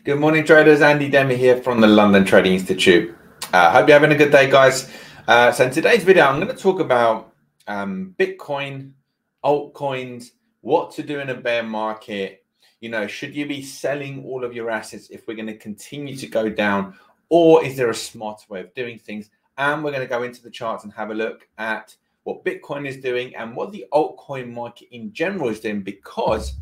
Good morning, traders. Andy Demi here from the London Trading Institute. Hope you're having a good day, guys. So in today's video, I'm going to talk about Bitcoin, altcoins, what to do in a bear market. You know, should you be selling all of your assets if we're going to continue to go down, or is there a smarter way of doing things? And we're going to go into the charts and have a look at what Bitcoin is doing and what the altcoin market in general is doing, because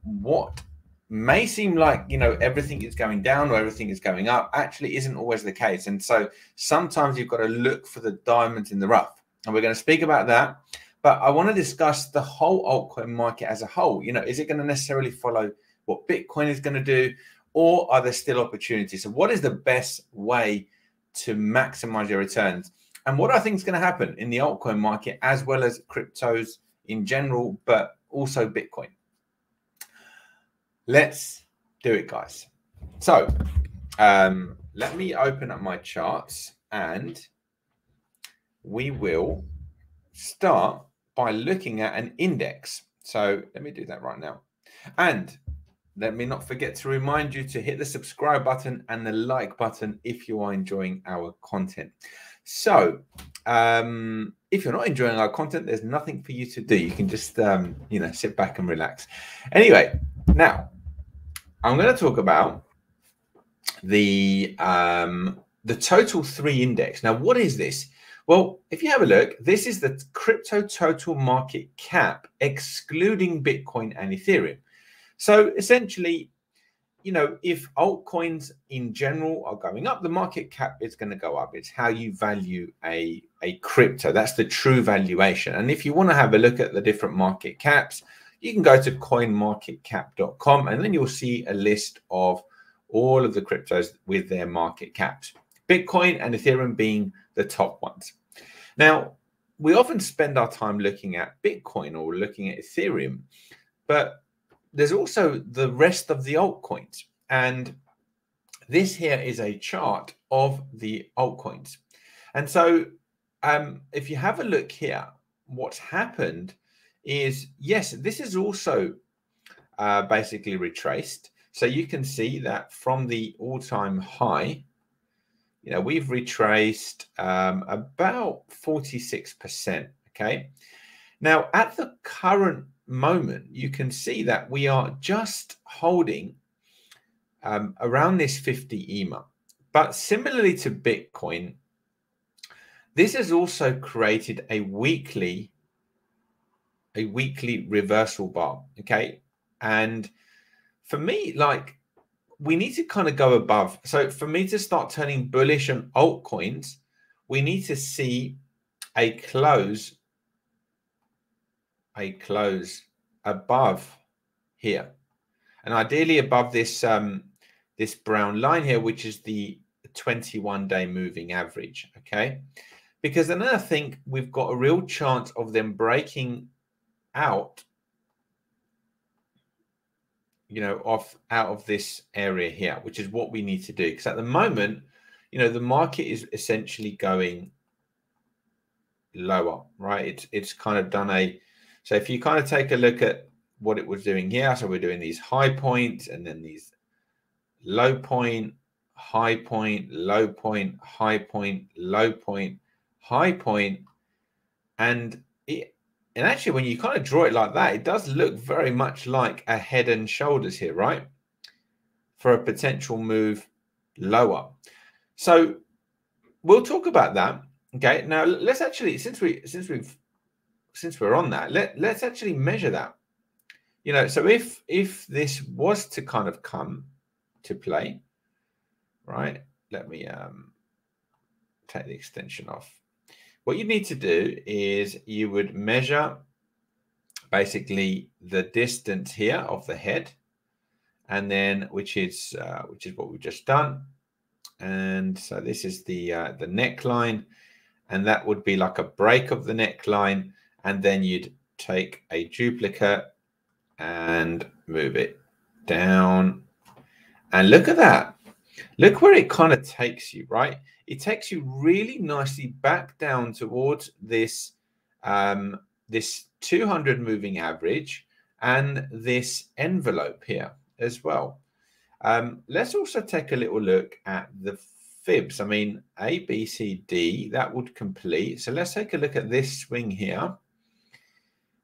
what may seem like, you know, everything is going down or everything is going up actually isn't always the case. And so sometimes you've got to look for the diamonds in the rough, and we're going to speak about that. But I want to discuss the whole altcoin market as a whole. You know, is it going to necessarily follow what Bitcoin is going to do, or are there still opportunities? So what is the best way to maximize your returns, and what I think is going to happen in the altcoin market as well as cryptos in general, but also Bitcoin? Let's do it, guys. So let me open up my charts, and we will start by looking at an index. So let me do that right now. And let me not forget to remind you to hit the subscribe button and the like button if you are enjoying our content. So if you're not enjoying our content, there's nothing for you to do. You can just, you know, sit back and relax. Anyway, now I'm going to talk about the total 3 index. Now, what is this? Well, if you have a look, this is the crypto total market cap, excluding Bitcoin and Ethereum. So essentially, you know, if altcoins in general are going up, the market cap is going to go up. It's how you value a crypto. That's the true valuation. And if you want to have a look at the different market caps, you can go to coinmarketcap.com, and then you'll see a list of all of the cryptos with their market caps, Bitcoin and Ethereum being the top ones. Now, we often spend our time looking at Bitcoin or looking at Ethereum, but there's also the rest of the altcoins. And this here is a chart of the altcoins. And so if you have a look here, what's happened is, yes, this is also basically retraced. So you can see that from the all-time high, you know, we've retraced about 46%. Okay. Now, at the current moment, you can see that we are just holding around this 50 EMA. But similarly to Bitcoin, this has also created a weekly reversal bar. Okay. And for me, like, we need to kind of go above. So for me to start turning bullish on altcoins, we need to see a close above here, and ideally above this this brown line here, which is the 21-day moving average. Okay, because then I think we've got a real chance of them breaking out, you know, out of this area here, which is what we need to do. Because at the moment, you know, the market is essentially going lower, right? It's kind of done a, so if you kind of take a look at what it was doing here, so we're doing these high points and then these low point, high point, low point, high point, low point, high point, and actually, when you kind of draw it like that, it does look very much like a head and shoulders here, right? For a potential move lower. So we'll talk about that. Okay. Now let's actually, since we're on that, let's actually measure that. You know, so if this was to kind of come to play, right? Let me take the extension off. What you need to do is you would measure basically the distance here of the head, and then which is what we've just done. And so this is the neckline, and that would be like a break of the neckline, and then you'd take a duplicate and move it down, and look at that. Look where it kind of takes you, right? It takes you really nicely back down towards this this 200 moving average and this envelope here as well. Let's also take a little look at the fibs. I mean, A, B, C, D, that would complete. So let's take a look at this swing here.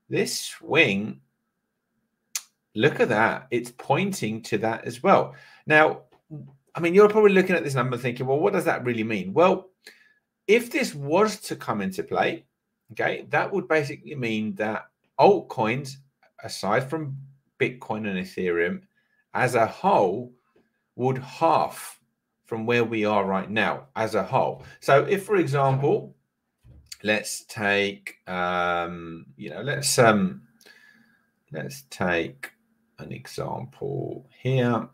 This swing, look at that. It's pointing to that as well. Now, I mean, you're probably looking at this number thinking, well, what does that really mean? Well, if this was to come into play, okay, that would basically mean that altcoins, aside from Bitcoin and Ethereum, as a whole, would halve from where we are right now as a whole. So if, for example, let's take, let's take an example here.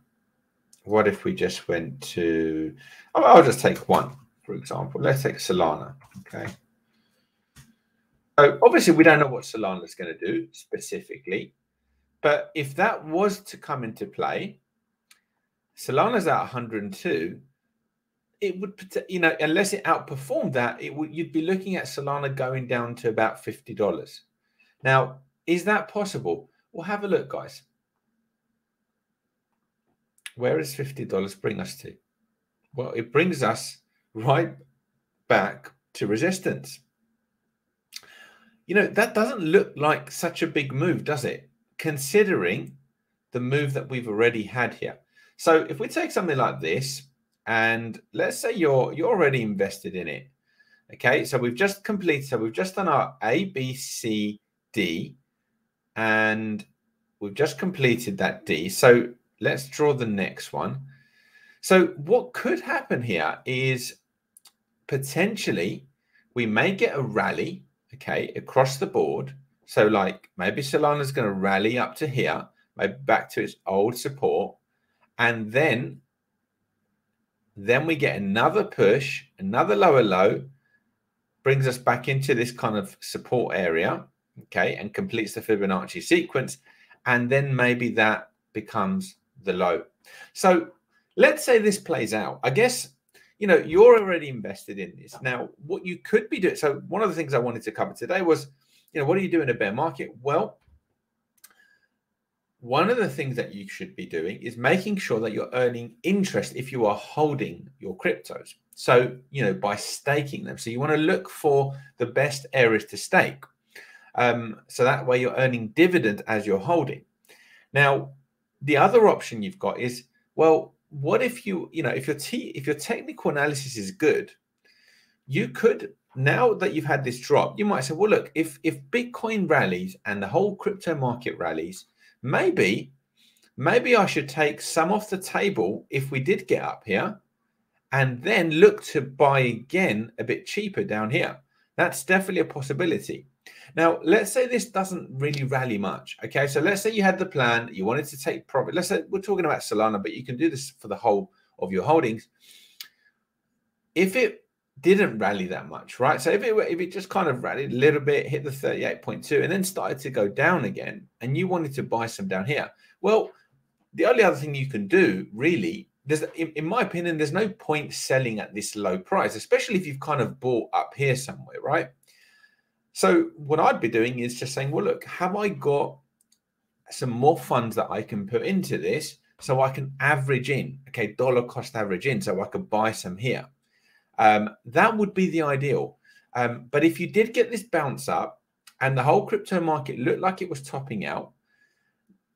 What if we just went to, I'll just take one, for example. Let's take Solana, okay? So obviously we don't know what Solana is going to do specifically, but if that was to come into play, Solana's at 102, it would, unless it outperformed that, you'd be looking at Solana going down to about $50. Now, is that possible? Well, have a look, guys. Where does $50 bring us to? Well, it brings us right back to resistance. That doesn't look like such a big move, does it? Considering the move that we've already had here. So if we take something like this, and let's say you're already invested in it, okay? So we've just completed, so we've just done our A, B, C, D, and we've just completed that D. So let's draw the next one. So what could happen here is potentially we may get a rally, okay, across the board. So like maybe Solana's going to rally up to here, maybe back to its old support. And then we get another push, another lower low, brings us back into this kind of support area, okay, and completes the Fibonacci sequence. And then maybe that becomes the low. So let's say this plays out. I guess, you're already invested in this. Now, what you could be doing, so one of the things I wanted to cover today was, what do you do in a bear market? Well, one of the things that you should be doing is making sure that you're earning interest if you are holding your cryptos. So, by staking them. So you want to look for the best areas to stake. So that way you're earning dividend as you're holding. Now, the other option you've got is, well, what if if your technical analysis is good, you could, now that you've had this drop, you might say, well, look, if Bitcoin rallies and the whole crypto market rallies, maybe I should take some off the table if we did get up here and then look to buy again a bit cheaper down here. That's definitely a possibility. Now, let's say this doesn't really rally much. Okay, so let's say you had the plan, you wanted to take profit. Let's say we're talking about Solana, but you can do this for the whole of your holdings. If it didn't rally that much, right? So if it just kind of rallied a little bit, hit the 38.2 and then started to go down again, and you wanted to buy some down here, well, the only other thing you can do really, in my opinion, there's no point selling at this low price, especially if you've kind of bought up here somewhere, right? So what I'd be doing is just saying, well, look, have I got some more funds that I can put into this so I can average in, okay, dollar cost average in, so I could buy some here. That would be the ideal. But if you did get this bounce up and the whole crypto market looked like it was topping out,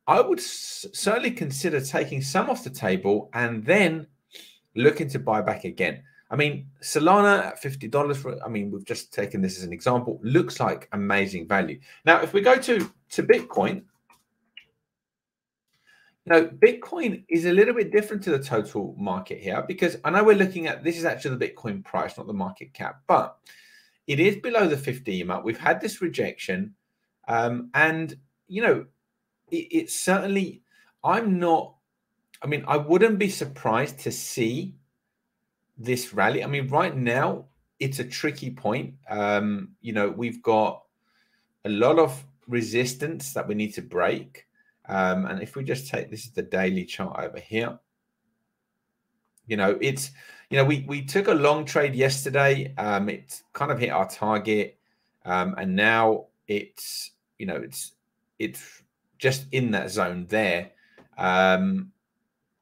I would certainly consider taking some off the table and then looking to buy back again. I mean, Solana at $50, we've just taken this as an example, looks like amazing value. Now, if we go to Bitcoin, Bitcoin is a little bit different to the total market here, because I know we're looking at, this is actually the Bitcoin price, not the market cap, but it is below the 50 EMA. We've had this rejection. And, it's certainly, I wouldn't be surprised to see this rally. I mean, right now, it's a tricky point. We've got a lot of resistance that we need to break. And if we just take, this is the daily chart over here. We took a long trade yesterday. It kind of hit our target. And now it's just in that zone there.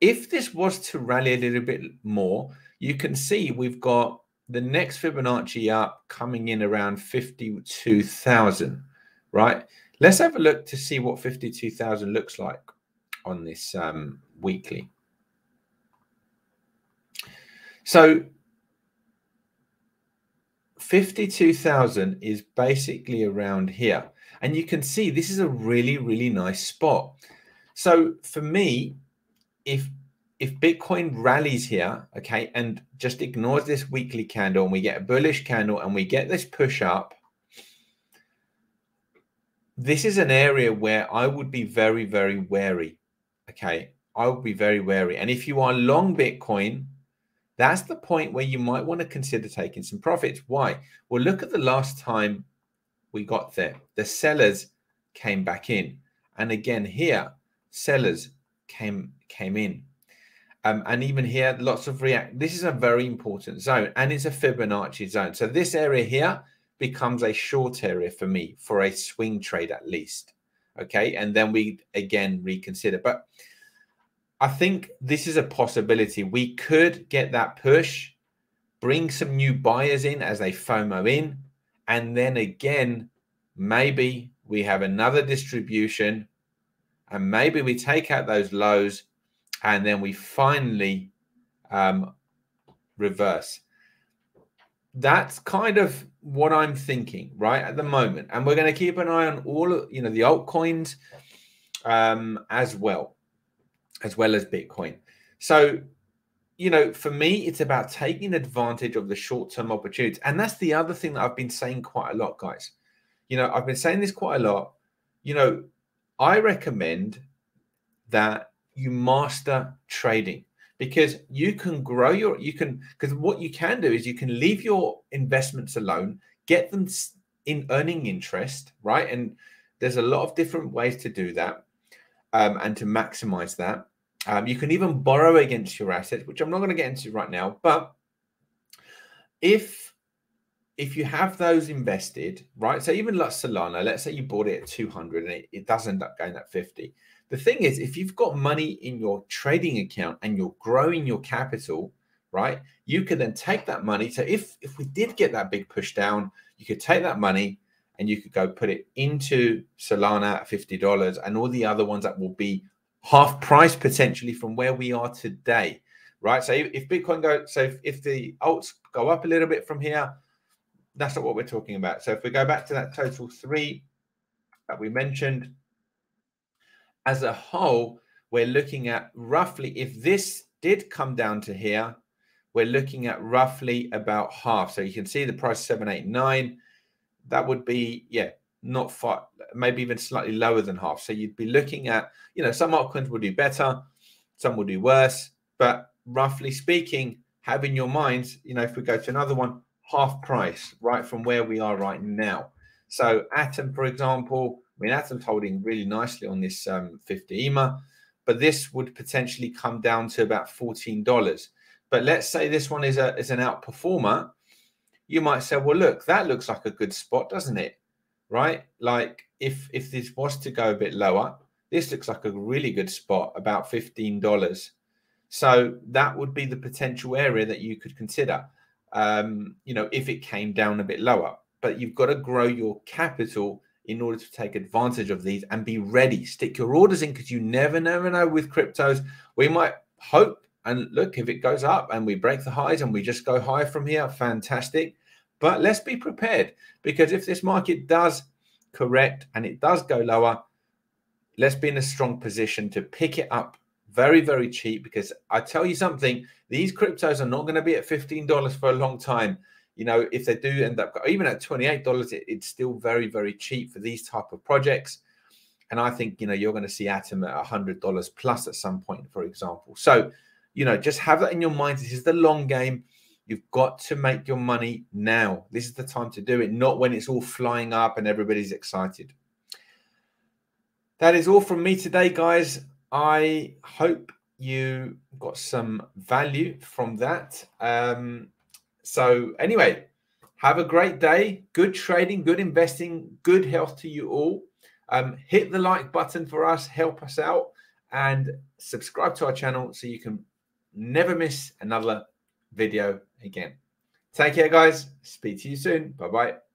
if this was to rally a little bit more, you can see we've got the next Fibonacci up coming in around 52,000, right? Let's have a look to see what 52,000 looks like on this weekly. So 52,000 is basically around here. And you can see this is a really, really nice spot. So for me, if Bitcoin rallies here, okay, and just ignores this weekly candle and we get a bullish candle and we get this push up, this is an area where I would be very, very wary, okay? I would be very wary. And if you are long Bitcoin, that's the point where you might want to consider taking some profits. Why? Well, look at the last time we got there. The sellers came back in. And again, here, sellers came in. And even here, lots of react. This is a very important zone, and it's a Fibonacci zone. So this area here becomes a short area for me for a swing trade at least. Okay, and then we again reconsider. But I think this is a possibility. We could get that push, bring some new buyers in as they FOMO in, and then again, maybe we have another distribution, and maybe we take out those lows, and then we finally reverse. That's kind of what I'm thinking right at the moment. And we're going to keep an eye on all of, the altcoins as well as Bitcoin. So, for me, it's about taking advantage of the short-term opportunities. And that's the other thing that I've been saying quite a lot, guys. I've been saying this quite a lot. I recommend that you master trading, because you can grow because what you can do is you can leave your investments alone, get them in earning interest, right? And there's a lot of different ways to do that and to maximize that. You can even borrow against your assets, which I'm not going to get into right now. But if you have those invested, right? So even like Solana, let's say you bought it at 200 and it does end up going at 50. The thing is, if you've got money in your trading account and you're growing your capital, right, you could then take that money. So if we did get that big push down, you could take that money and you could go put it into Solana at $50 and all the other ones that will be half price potentially from where we are today, right? So if Bitcoin goes, so if the alts go up a little bit from here, that's not what we're talking about. So if we go back to that total 3 that we mentioned, as a whole, we're looking at roughly, if this did come down to here, we're looking at roughly about half. So you can see the price 789. That would be, not far, maybe even slightly lower than half. So you'd be looking at, some altcoins will do better, some will do worse. But roughly speaking, have in your minds, if we go to another one, half price, right from where we are right now. So Atom, for example, Atom's holding really nicely on this 50 EMA, but this would potentially come down to about $14. But let's say this one is an outperformer. You might say, well, look, that looks like a good spot, doesn't it? Right? Like if this was to go a bit lower, this looks like a really good spot, about $15. So that would be the potential area that you could consider, if it came down a bit lower. But you've got to grow your capital in order to take advantage of these and be ready. Stick your orders in, because you never know with cryptos. We might hope and look, if it goes up and we break the highs and we just go higher from here, fantastic. But let's be prepared, because if this market does correct and it does go lower, let's be in a strong position to pick it up very, very cheap. Because I tell you something, these cryptos are not going to be at $15 for a long time. If they do end up even at $28, it's still very, very cheap for these type of projects. And I think, you're going to see Atom at $100 plus at some point, for example. So, just have that in your mind. This is the long game. You've got to make your money now. This is the time to do it, not when it's all flying up and everybody's excited. That is all from me today, guys. I hope you got some value from that. So anyway, have a great day. Good trading, good investing, good health to you all. Hit the like button for us. Help us out. and subscribe to our channel so you can never miss another video again. Take care, guys. Speak to you soon. Bye-bye.